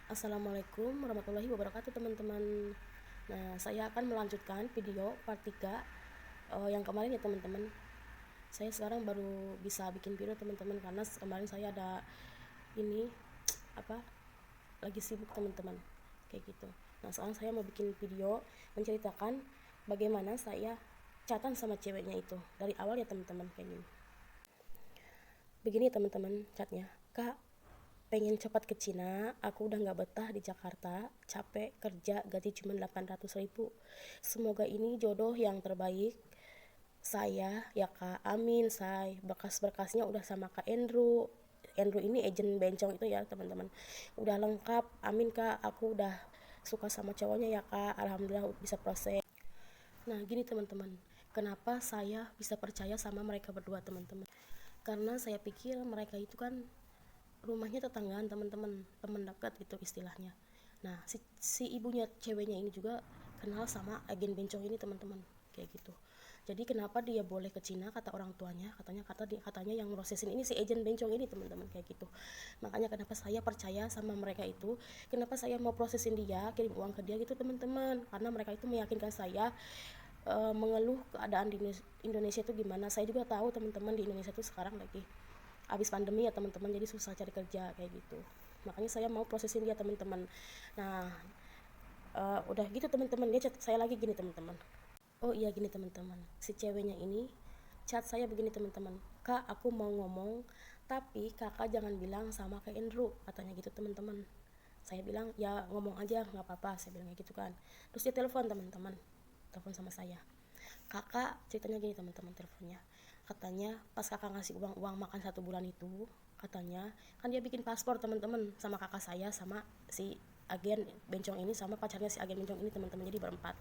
Assalamualaikum warahmatullahi wabarakatuh teman-teman. Nah, saya akan melanjutkan video part 3 yang kemarin ya teman-teman. Saya sekarang baru bisa bikin video teman-teman karena kemarin saya ada ini apa lagi sibuk teman-teman kayak gitu. Nah, sekarang saya mau bikin video menceritakan bagaimana saya chatan sama ceweknya itu dari awal ya teman-teman kayak gini. Begini ya teman-teman chatnya. Kak, pengen cepat ke Cina, aku udah nggak betah di Jakarta, capek kerja, gaji cuma 800.000. Semoga ini jodoh yang terbaik. Saya ya Kak, amin say. Berkas-berkasnya udah sama Kak Andrew. Andrew ini agent bencong itu ya teman-teman. Udah lengkap, amin Kak, aku udah suka sama cowoknya ya Kak, alhamdulillah bisa proses. Nah gini teman-teman, kenapa saya bisa percaya sama mereka berdua teman-teman? Karena saya pikir mereka itu kan rumahnya tetanggaan teman-teman, teman dekat gitu istilahnya. Nah si ibunya ceweknya ini juga kenal sama agen bencong ini teman-teman kayak gitu. Jadi kenapa dia boleh ke Cina kata orang tuanya, katanya yang prosesin ini si agen bencong ini teman-teman kayak gitu. Makanya kenapa saya percaya sama mereka itu, kenapa saya mau prosesin dia, kirim uang ke dia gitu teman-teman, karena mereka itu meyakinkan saya mengeluh keadaan di Indonesia itu gimana. Saya juga tahu teman-teman di Indonesia itu sekarang lagi habis pandemi ya teman-teman, jadi susah cari kerja kayak gitu. Makanya saya mau prosesin dia teman-teman. Nah udah gitu teman-teman, dia chat saya lagi gini teman-teman. Oh iya gini teman-teman, si ceweknya ini chat saya begini teman-teman. Kak, aku mau ngomong, tapi kakak jangan bilang sama Kak Andrew, katanya gitu teman-teman. Saya bilang ya ngomong aja nggak apa-apa, saya bilang gitu kan. Terus dia telepon teman-teman, telepon sama saya. Kakak ceritanya gini teman-teman, teleponnya katanya pas kakak ngasih uang makan 1 bulan itu, katanya kan dia bikin paspor teman-teman sama kakak saya sama si agen bencong ini sama pacarnya si agen bencong ini teman-teman, jadi berempat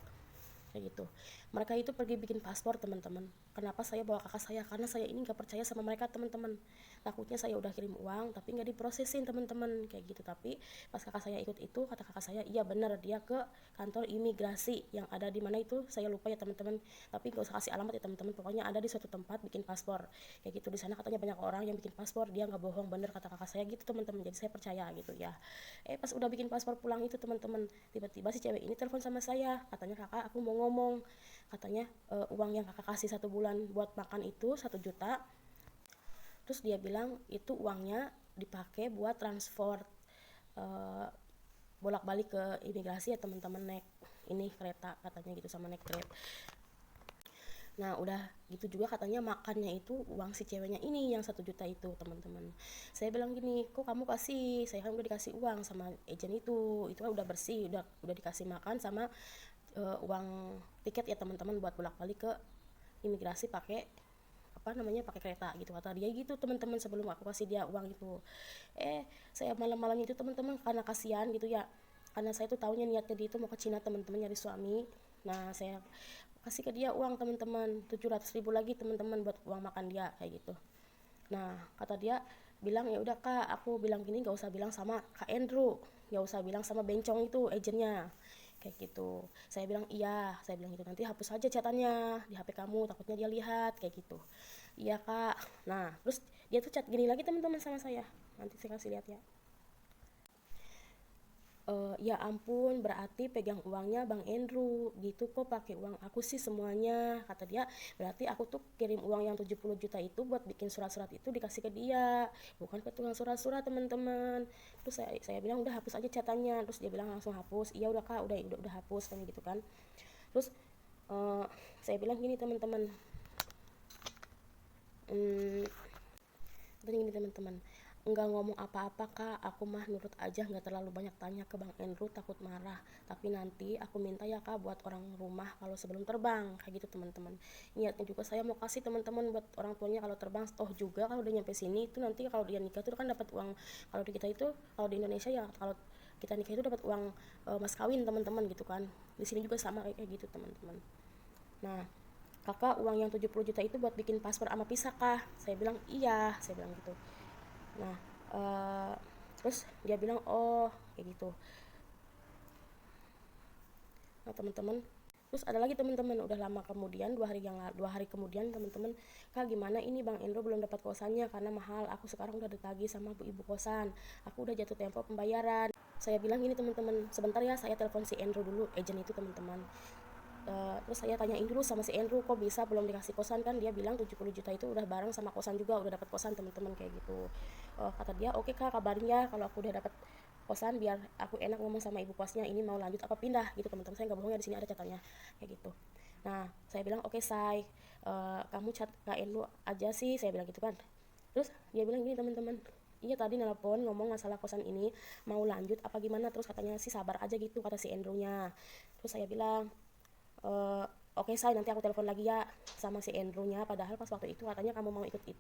kayak gitu. Mereka itu pergi bikin paspor teman-teman. Kenapa saya bawa kakak saya? Karena saya ini nggak percaya sama mereka teman-teman. Takutnya saya udah kirim uang tapi nggak diprosesin teman-teman kayak gitu. Tapi pas kakak saya ikut itu, kata kakak saya iya benar, dia ke kantor imigrasi yang ada di mana itu saya lupa ya teman-teman. Tapi nggak usah kasih alamat ya teman-teman. Pokoknya ada di suatu tempat bikin paspor kayak gitu. Di sana katanya banyak orang yang bikin paspor, dia nggak bohong, bener kata kakak saya gitu teman-teman. Jadi saya percaya gitu ya. Pas udah bikin paspor pulang itu teman-teman, tiba-tiba si cewek ini telepon sama saya, katanya kakak aku mau ngomong, katanya uang yang kakak kasih 1 bulan buat makan itu 1 juta, terus dia bilang itu uangnya dipakai buat transfer uh, bolak-balik ke imigrasi ya teman-teman, naik ini kereta katanya gitu sama naik grab. Nah udah gitu juga katanya makannya itu uang si ceweknya ini yang 1 juta itu teman-teman. Saya bilang gini, kok kamu kasih, saya kan udah dikasih uang sama agent itu kan udah bersih, udah dikasih makan sama uang tiket ya teman-teman buat bolak-balik ke imigrasi pakai apa namanya, pakai kereta gitu kata dia gitu teman-teman, sebelum aku kasih dia uang itu. Saya malam-malam itu teman-teman karena kasihan gitu ya, karena saya tuh tahunya niatnya dia itu mau ke Cina teman-teman nyari suami. Nah saya kasih ke dia uang teman-teman 700.000 lagi teman-teman buat uang makan dia kayak gitu. Nah kata dia bilang ya udah kak, aku bilang gini gak usah bilang sama Kak Andrew, gak usah bilang sama bencong itu agennya kayak gitu. Saya bilang iya, saya bilang gitu, nanti hapus aja chatannya di HP kamu, takutnya dia lihat kayak gitu. Iya kak. Nah terus dia tuh chat gini lagi teman-teman sama saya, nanti saya kasih lihat ya. Ya ampun, berarti pegang uangnya Bang Andrew gitu, kok pakai uang aku sih semuanya, kata dia. Berarti aku tuh kirim uang yang 70 juta itu buat bikin surat-surat itu dikasih ke dia, bukan ke tukang surat-surat teman-teman. Terus saya bilang udah hapus aja catatannya, terus dia bilang langsung hapus. Iya udah kak, udah hapus kan gitu kan. Terus uh, saya bilang gini teman-teman, hmm, gini teman-teman, nggak ngomong apa-apa kak, aku mah nurut aja, nggak terlalu banyak tanya ke Bang Andrew, takut marah. Tapi nanti aku minta ya kak buat orang rumah kalau sebelum terbang kayak gitu teman-teman. Niatnya juga saya mau kasih teman-teman buat orang tuanya kalau terbang, toh juga kalau udah nyampe sini itu nanti kalau dia nikah itu kan dapat uang. Kalau di kita itu, kalau di Indonesia ya, kalau kita nikah itu dapat uang mas kawin teman-teman gitu kan. Di sini juga sama kayak gitu teman-teman. Nah kakak uang yang 70 juta itu buat bikin paspor sama visa kah? Saya bilang iya, saya bilang gitu. Nah uh, terus dia bilang oh kayak gitu. Nah teman-teman, terus ada lagi teman-teman, udah lama kemudian, 2 hari kemudian teman-teman, kak gimana ini Bang Endro belum dapat kosannya karena mahal, aku sekarang udah ditagih sama ibu kosan, aku udah jatuh tempo pembayaran. Saya bilang gini teman-teman, sebentar ya saya telepon si Andrew dulu, agent itu teman-teman. Terus saya tanyain dulu sama si Andrew, kok bisa belum dikasih kosan, kan dia bilang 70 juta itu udah bareng sama kosan juga, udah dapat kosan teman-teman kayak gitu. Kata dia, oke kak, kabarin ya kalau aku udah dapat kosan, biar aku enak ngomong sama ibu kosnya ini mau lanjut apa pindah gitu teman-teman. Saya nggak bohong ya, di sini ada catatannya kayak gitu. Nah saya bilang oke say, kamu chat kak Andrew aja sih, saya bilang gitu kan. Terus dia bilang gini teman-teman, iya tadi nelpon ngomong masalah kosan ini mau lanjut apa gimana, terus katanya sih sabar aja gitu kata si Andrew-nya. Terus saya bilang, eh oke say, nanti aku telepon lagi ya sama si Andrew-nya, padahal pas waktu itu katanya kamu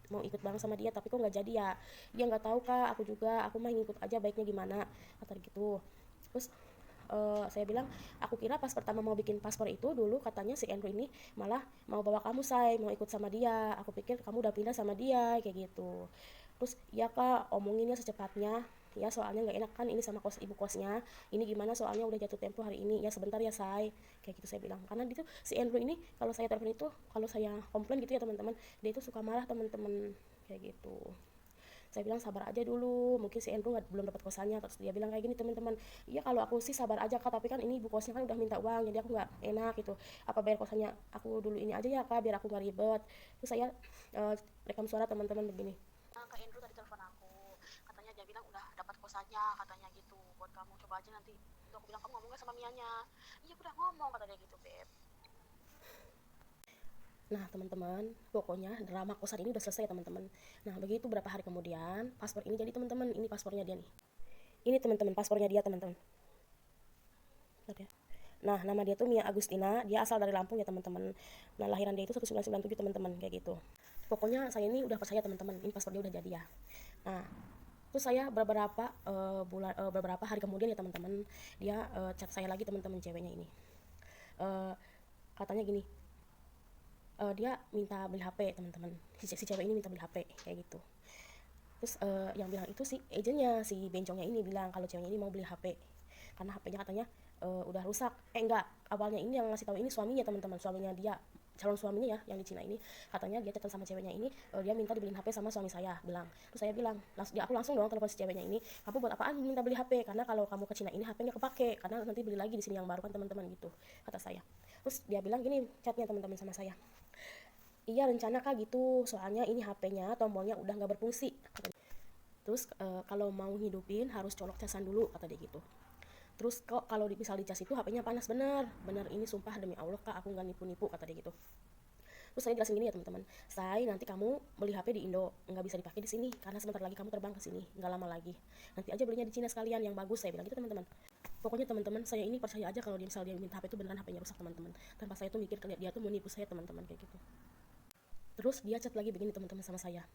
mau ikut bareng sama dia, tapi kok nggak jadi ya. Dia nggak tahu kak, aku juga, aku mah ngikut aja baiknya gimana, kata gitu. Terus saya bilang, aku kira pas pertama mau bikin paspor itu dulu katanya si Andrew ini malah mau bawa kamu say, mau ikut sama dia, aku pikir kamu udah pindah sama dia kayak gitu. Terus ya kak, omonginnya secepatnya ya, soalnya nggak enak kan ini sama ibu kosnya, ini gimana soalnya udah jatuh tempo hari ini ya, sebentar ya say, kayak gitu saya bilang. Karena itu si Andrew ini kalau saya telepon itu, kalau saya komplain gitu ya teman-teman, dia itu suka marah teman-teman kayak gitu. Saya bilang sabar aja dulu, mungkin si Andrew belum dapat kosannya. Terus dia bilang kayak gini teman-teman, iya kalau aku sih sabar aja kak, tapi kan ini ibu kosnya kan udah minta uang, jadi aku nggak enak gitu, apa bayar kosannya aku dulu ini aja ya kak, biar aku nggak ribet. Terus saya uh, rekam suara teman-teman begini, kak Andrew tadi telepon aku, katanya dia bilang udah dapat kosannya katanya gitu, buat kamu coba aja nanti. Itu aku bilang, kamu ngomongnya sama Mianya? Iya udah ngomong, kata dia gitu beb. Nah teman-teman, pokoknya drama kosan ini udah selesai ya teman-teman. Nah begitu berapa hari kemudian paspor ini jadi teman-teman, ini paspornya dia nih. Ini teman-teman paspornya dia teman-teman. Nah nama dia tuh Mia Agustina, dia asal dari Lampung ya teman-teman. Nah lahiran dia itu 1997 teman-teman kayak gitu. Pokoknya saya ini udah percaya teman-teman, ini paspor dia udah jadi ya. Nah terus saya beberapa hari kemudian ya teman-teman, dia chat saya lagi teman-teman, ceweknya ini. Eh, Katanya gini, dia minta beli HP teman-teman, si cewek ini minta beli HP kayak gitu. Terus yang bilang itu si agentnya, si bencongnya ini bilang kalau ceweknya ini mau beli HP karena HP-nya katanya udah rusak. Enggak, awalnya ini yang ngasih tahu ini suaminya teman-teman, suaminya dia, calon suaminya ya yang di Cina ini. Katanya dia chatan sama ceweknya ini, dia minta dibeliin HP sama suami saya bilang. Terus saya bilang, aku langsung dong telepon si ceweknya ini, kamu buat apaan minta beli HP, karena kalau kamu ke Cina ini HP-nya kepake, karena nanti beli lagi di sini yang baru kan teman-teman gitu, kata saya. Terus dia bilang gini chatnya teman-teman sama saya, iya rencana kak gitu, soalnya ini HP-nya tombolnya udah nggak berfungsi. Terus kalau mau hidupin harus colok casan dulu, kata dia gitu. Terus kok kalau misal dicas itu HP-nya panas, bener bener ini sumpah demi Allah kak, aku nggak nipu-nipu, kata dia gitu. Terus saya jelasin gini ya teman-teman, say nanti kamu beli HP di Indo nggak bisa dipakai di sini karena sebentar lagi kamu terbang ke sini, nggak lama lagi, nanti aja belinya di Cina sekalian yang bagus, saya bilang gitu teman-teman. Pokoknya teman-teman saya ini percaya aja kalau dia misal dia minta HP itu beneran HP-nya rusak teman-teman, tanpa saya tuh mikir dia tuh mau nipu saya teman-teman kayak gitu. Terus dia chat lagi begini teman-teman sama saya,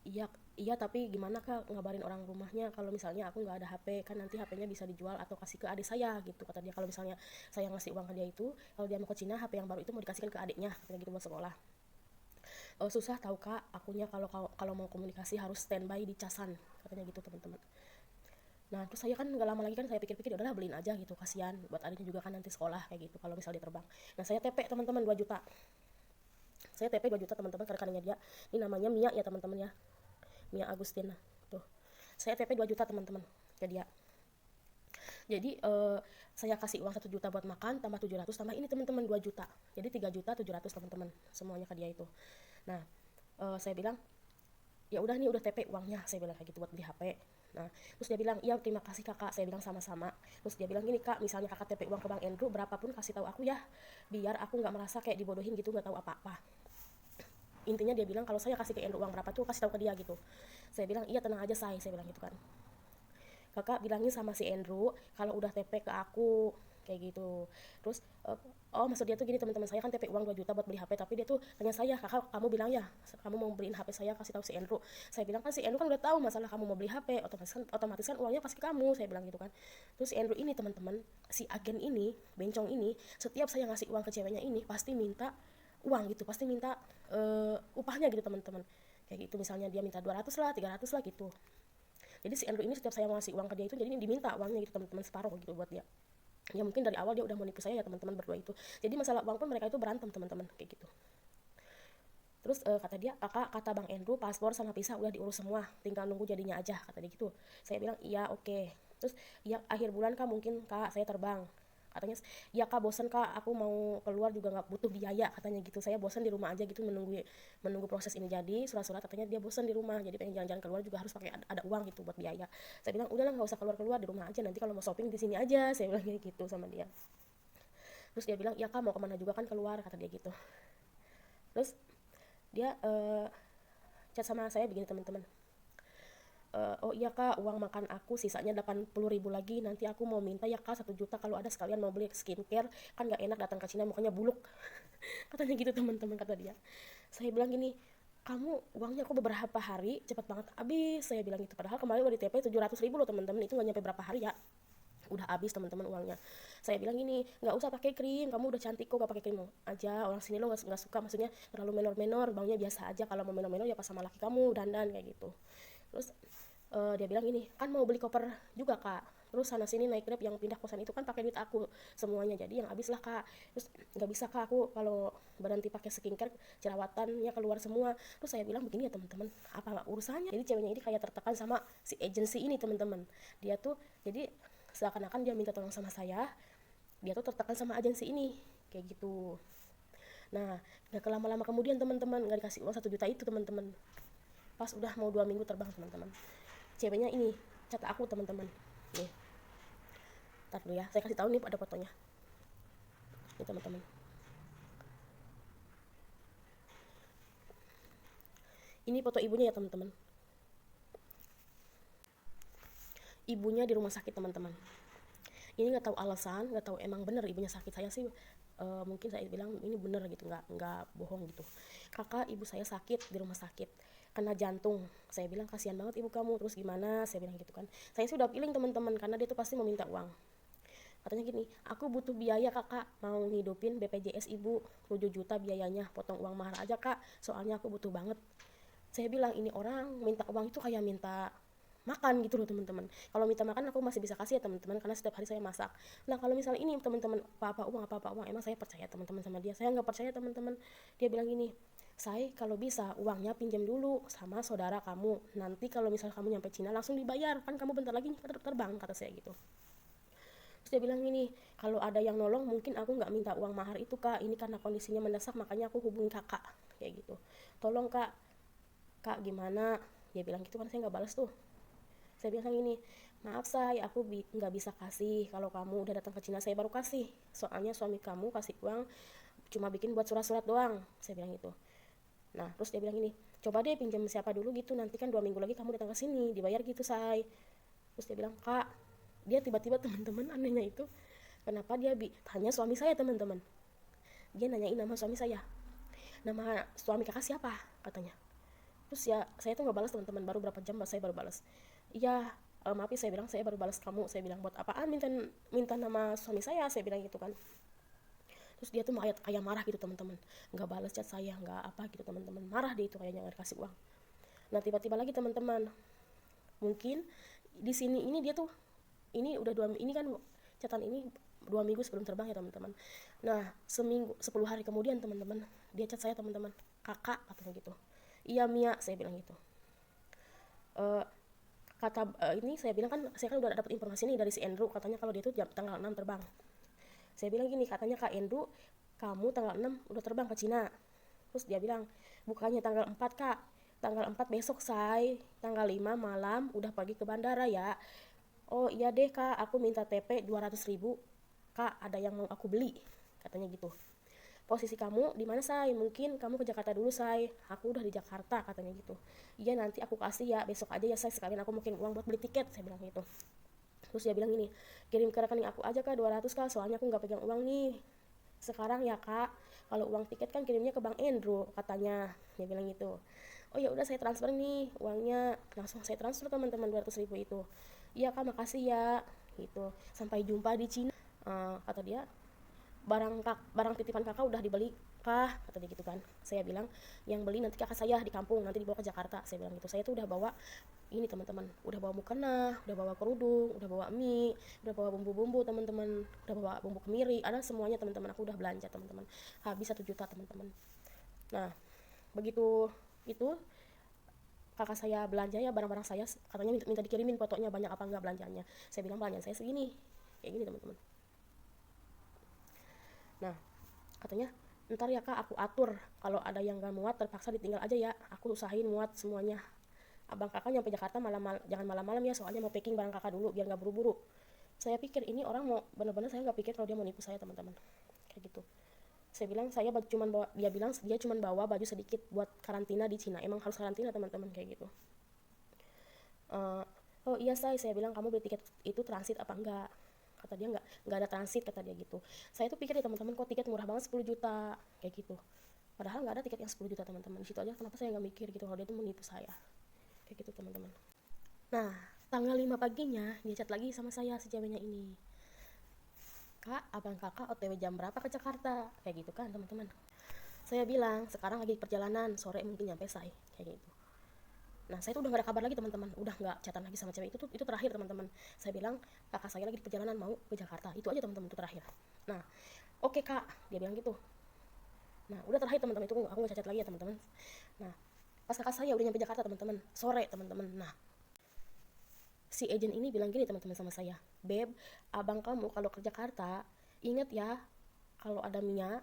iya iya tapi gimana kak ngabarin orang rumahnya kalau misalnya aku nggak ada HP, kan nanti HP-nya bisa dijual atau kasih ke adik saya gitu, kata dia. Kalau misalnya saya ngasih uang ke dia itu, kalau dia mau ke Cina HP yang baru itu mau dikasihkan ke adiknya, katanya gitu buat sekolah. Susah tahu kak akunya kalau kalau mau komunikasi harus standby di casan, katanya gitu teman-teman. Nah terus saya kan nggak lama lagi kan saya pikir-pikir udahlah beliin aja gitu, kasihan buat adiknya juga kan nanti sekolah kayak gitu kalau misalnya dia terbang. Nah saya TP teman-teman 2 juta, saya TP 2 juta teman-teman ke rekannya dia, ini namanya Mia ya teman-teman ya, Mia Agustina tuh. Saya TP 2 juta teman-teman ke dia. Jadi saya kasih uang 1 juta buat makan, tambah 700, tambah ini teman-teman 2 juta. Jadi 3 juta 700 teman-teman semuanya ke dia itu. Nah saya bilang ya udah nih udah TP uangnya, saya bilang kayak gitu buat beli HP. Nah terus dia bilang iya terima kasih kakak, saya bilang sama-sama. Terus dia bilang gini, kak misalnya kakak TP uang ke Bang Andrew berapapun kasih tahu aku ya, biar aku nggak merasa kayak dibodohin gitu, nggak tahu apa-apa. Intinya dia bilang kalau saya kasih ke Andrew uang berapa tuh kasih tahu ke dia gitu. Saya bilang iya tenang aja saya bilang gitu kan. Kakak bilangin sama si Andrew kalau udah TP ke aku kayak gitu. Terus oh maksud dia tuh gini teman-teman, saya kan TP uang 2 juta buat beli HP, tapi dia tuh tanya saya, kakak kamu bilang ya kamu mau beliin HP saya, kasih tahu si Andrew. Saya bilang kan si Andrew kan udah tahu masalah kamu mau beli HP, otomatis kan uangnya pasti kamu, saya bilang gitu kan. Terus si Andrew ini teman-teman, si agen ini bencong ini, setiap saya ngasih uang ke ceweknya ini pasti minta uang gitu, pasti minta upahnya gitu teman-teman. Kayak gitu misalnya dia minta 200 lah 300 lah gitu. Jadi si Andrew ini setiap saya mau ngasih uang ke dia itu jadi diminta uangnya gitu teman-teman, separuh gitu buat dia. Ya mungkin dari awal dia udah mau nipu saya ya teman-teman berdua itu. Jadi masalah uang pun mereka itu berantem teman-teman kayak gitu. Terus kata dia, kakak kata Bang Andrew paspor sama visa udah diurus semua, tinggal nunggu jadinya aja, kata dia gitu. Saya bilang iya oke. Terus ya akhir bulan kak mungkin kak saya terbang, katanya. Ya kak bosan kak, aku mau keluar juga nggak butuh biaya, katanya gitu. Saya bosan di rumah aja gitu menunggu menunggu proses ini jadi surat-surat, katanya dia bosan di rumah jadi pengen jalan-jalan keluar juga harus pakai ada uang gitu buat biaya. Saya bilang udahlah nggak usah keluar-keluar, di rumah aja, nanti kalau mau shopping di sini aja, saya bilang kayak gitu sama dia. Terus dia bilang ya kak mau kemana juga kan keluar, kata dia gitu. Terus dia chat sama saya begini teman-teman. Oh iya kak, uang makan aku sisanya 80.000 lagi, nanti aku mau minta ya kak 1 juta kalau ada, sekalian mau beli skincare, kan gak enak datang ke Cina mukanya buluk. Katanya gitu teman-teman, kata dia. Saya bilang gini, kamu uangnya kok beberapa hari cepet banget habis, saya bilang gitu. Padahal kemarin udah di TP 700.000 loh teman-teman, itu gak nyampe berapa hari ya udah habis teman-teman uangnya. Saya bilang gini, nggak usah pakai krim, kamu udah cantik kok, gak pakai krim aja, orang sini lo nggak suka, maksudnya terlalu menor-menor, baunya biasa aja, kalau mau menor-menor ya pas sama laki kamu dandan kayak gitu. Terus dia bilang gini, kan mau beli koper juga kak, terus sana sini naik grab, yang pindah kosan itu kan pakai duit aku semuanya, jadi yang habis lah kak. Terus nggak bisa kak aku kalau berhenti pakai skincare jerawatannya keluar semua. Terus saya bilang begini ya teman-teman, apa nggak urusannya. Jadi ceweknya ini kayak tertekan sama si agency ini teman-teman. Dia tuh jadi seakan-akan dia minta tolong sama saya, dia tuh tertekan sama agensi ini kayak gitu. Nah nggak lama-lama kemudian teman-teman, nggak dikasih uang 1 juta itu teman-teman, pas udah mau 2 minggu terbang teman-teman, ceweknya ini chat aku teman-teman. Nih, ntar dulu ya, saya kasih tahu nih ada fotonya. Nih teman-teman, ini foto ibunya ya teman-teman. Ibunya di rumah sakit teman-teman. Ini nggak tahu alasan, nggak tahu emang bener ibunya sakit. Saya sih mungkin saya bilang ini bener gitu, nggak bohong gitu. Kakak ibu saya sakit di rumah sakit kena jantung. Saya bilang kasihan banget ibu kamu, terus gimana, saya bilang gitu kan. Saya sih udah feeling teman-teman, karena dia tuh pasti mau minta uang. Katanya gini, aku butuh biaya kakak, mau ngidupin BPJS ibu 7 juta biayanya, potong uang mahar aja kak, soalnya aku butuh banget. Saya bilang ini orang minta uang itu kayak minta makan gitu loh teman-teman. Kalau minta makan aku masih bisa kasih ya teman-teman, karena setiap hari saya masak. Nah kalau misalnya ini teman-teman apa-apa uang, emang saya percaya teman-teman sama dia? Saya nggak percaya teman-teman. Dia bilang gini, saya kalau bisa uangnya pinjam dulu sama saudara kamu, nanti kalau misalnya kamu nyampe Cina langsung dibayar, kan kamu bentar lagi terbang, kata saya gitu. Terus dia bilang gini, kalau ada yang nolong mungkin aku nggak minta uang mahar itu kak, ini karena kondisinya mendesak makanya aku hubungi kakak kayak gitu. Tolong kak, kak gimana, dia bilang gitu kan. Saya nggak balas tuh. Saya bilang gini, maaf saya aku nggak bisa kasih, kalau kamu udah datang ke Cina saya baru kasih, soalnya suami kamu kasih uang cuma bikin buat surat-surat doang, saya bilang gitu. Nah terus dia bilang gini, coba deh pinjam siapa dulu gitu, nanti kan 2 minggu lagi kamu datang ke sini dibayar gitu say. Terus dia bilang kak, dia tiba-tiba teman-teman anehnya itu, kenapa dia tanya suami saya teman-teman. Dia nanyain nama suami saya, nama suami kakak siapa, katanya. Terus ya saya tuh nggak balas teman-teman, baru berapa jam saya baru balas. Iya maaf ya, saya bilang saya baru balas kamu, saya bilang buat apaan minta minta nama suami saya, saya bilang gitu kan. Terus dia tuh kayak marah gitu teman-teman, nggak balas chat saya, nggak apa gitu teman-teman, marah dia itu kayaknya nggak dikasih uang. Nah tiba-tiba lagi teman-teman, mungkin di sini ini dia tuh, ini udah ini kan catatan ini 2 minggu sebelum terbang ya teman-teman. Nah seminggu 10 hari kemudian teman-teman, dia chat saya teman-teman, kakak katanya gitu. Iya Mia, saya bilang gitu. Eh, kata ini saya bilang kan, saya kan udah dapat informasi nih dari si Andrew, katanya kalau dia tuh tanggal 6 terbang. Saya bilang gini, katanya kak Andrew kamu tanggal 6 udah terbang ke Cina. Terus dia bilang bukannya tanggal 4 kak, tanggal 4 besok say, tanggal 5 malam udah pergi ke bandara ya. Oh iya deh kak, aku minta TP 200.000 kak, ada yang mau aku beli, katanya gitu. Posisi kamu di mana say, mungkin kamu ke Jakarta dulu say, aku udah di Jakarta, katanya gitu. Iya nanti aku kasih ya besok aja ya say, sekalian aku mungkin uang buat beli tiket, saya bilang gitu. Terus dia bilang gini, kirim ke rekening aku aja kak 200 kak, soalnya aku nggak pegang uang nih sekarang ya kak, kalau uang tiket kan kirimnya ke Bang Andrew, katanya. Dia bilang gitu. Oh ya udah saya transfer nih uangnya, langsung saya transfer teman-teman 200.000 itu. Iya kak makasih ya gitu, sampai jumpa di Cina. Kata dia, barang titipan kakak udah dibeli kah, kata dia gitu kan. Saya bilang yang beli nanti kakak saya di kampung, nanti dibawa ke Jakarta, saya bilang gitu. Saya tuh udah bawa ini teman-teman, udah bawa mukena, udah bawa kerudung, udah bawa mie, udah bawa bumbu-bumbu teman-teman, udah bawa bumbu kemiri, ada semuanya teman-teman, aku udah belanja teman-teman, habis 1 juta teman-teman. Nah begitu itu kakak saya belanja ya barang-barang saya, katanya minta dikirimin fotonya banyak apa enggak belanjanya. Saya bilang belanjaan saya segini, kayak gini teman-teman. Nah katanya ntar ya kak aku atur, kalau ada yang gak muat terpaksa ditinggal aja ya, aku usahain muat semuanya. Abang kakak nyampe Jakarta jangan malam-malam ya, soalnya mau packing barang kakak dulu biar gak buru-buru. Saya pikir ini orang mau bener-bener, saya nggak pikir kalau dia mau nipu saya teman-teman, kayak gitu. Saya bilang dia bilang dia cuman bawa baju sedikit buat karantina di Cina, emang harus karantina teman-teman, kayak gitu. uh, oh iya saya bilang kamu beli tiket itu transit apa enggak, kata dia enggak ada transit, kata dia gitu. Saya tuh pikir ya teman-teman, kok tiket murah banget 10 juta kayak gitu, padahal nggak ada tiket yang 10 juta teman-teman. Di situ aja kenapa saya nggak mikir gitu kalau dia tuh menipu saya, kayak gitu teman-teman. Nah tanggal 5 paginya dia chat lagi sama saya si ceweknya ini, kak abang kakak OTW jam berapa ke Jakarta, kayak gitu kan teman-teman. Saya bilang sekarang lagi perjalanan, sore mungkin nyampe saya, kayak gitu. Nah saya tuh udah gak ada kabar lagi teman-teman, udah nggak chatan lagi sama cewek itu tuh, itu terakhir teman-teman. Saya bilang kakak saya lagi di perjalanan mau ke Jakarta, itu aja teman-teman, itu terakhir. Nah oke kak, dia bilang gitu. Nah udah terakhir teman-teman, itu aku nggak chat lagi ya teman-teman. Nah pas kakak saya udah nyampe Jakarta teman-teman, sore teman-teman. Nah si agent ini bilang gini teman-teman sama saya, beb abang kamu kalau ke Jakarta inget ya, kalau ada Mia,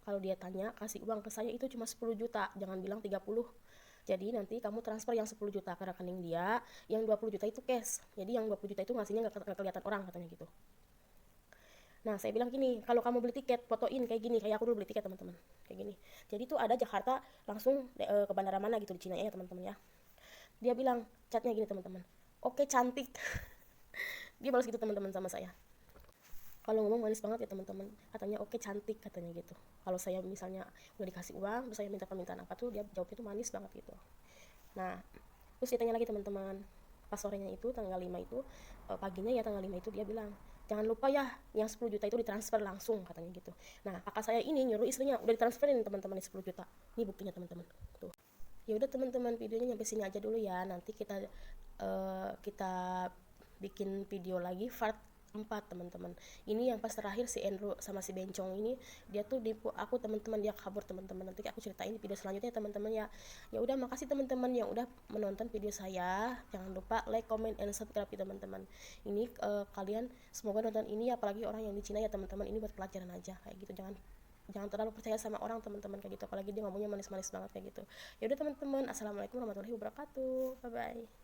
kalau dia tanya kasih uang ke saya itu cuma 10 juta, jangan bilang 30. Jadi nanti kamu transfer yang 10 juta ke rekening dia, yang 20 juta itu cash. Jadi yang 20 juta itu ngasihnya nggak kelihatan orang, katanya gitu. Nah saya bilang gini, kalau kamu beli tiket fotoin kayak gini, kayak aku dulu beli tiket teman-teman, kayak gini. Jadi tuh ada Jakarta langsung ke bandara mana gitu di Cina ya teman-teman ya. Dia bilang chatnya gini teman-teman, oke cantik. Dia balas gitu teman-teman sama saya. Kalau ngomong manis banget ya teman-teman, katanya oke cantik, katanya gitu. Kalau saya misalnya udah dikasih uang terus saya minta permintaan apa tuh, dia jawabnya tuh manis banget gitu. Nah terus dia tanya lagi teman-teman, pas sorenya itu tanggal 5 itu, paginya ya tanggal 5 itu dia bilang jangan lupa ya yang 10 juta itu ditransfer langsung, katanya gitu. Nah kakak saya ini nyuruh istrinya udah ditransferin teman-teman 10 juta, ini buktinya teman-teman tuh. Ya udah teman-teman, videonya nyampe sini aja dulu ya, nanti kita bikin video lagi part 4 teman-teman. Ini yang pas terakhir si Andrew sama si Bencong ini, dia tuh nipu aku teman-teman, dia kabur teman-teman. Nanti aku ceritain di video selanjutnya teman-teman ya. Ya udah, makasih teman-teman yang udah menonton video saya. Jangan lupa like, comment, and subscribe ya teman-teman. Ini kalian semoga nonton ini, apalagi orang yang di Cina ya teman-teman, ini buat pelajaran aja kayak gitu. Jangan jangan terlalu percaya sama orang teman-teman kayak gitu, apalagi dia ngomongnya manis-manis banget kayak gitu. Ya udah teman-teman, assalamualaikum warahmatullahi wabarakatuh, bye bye.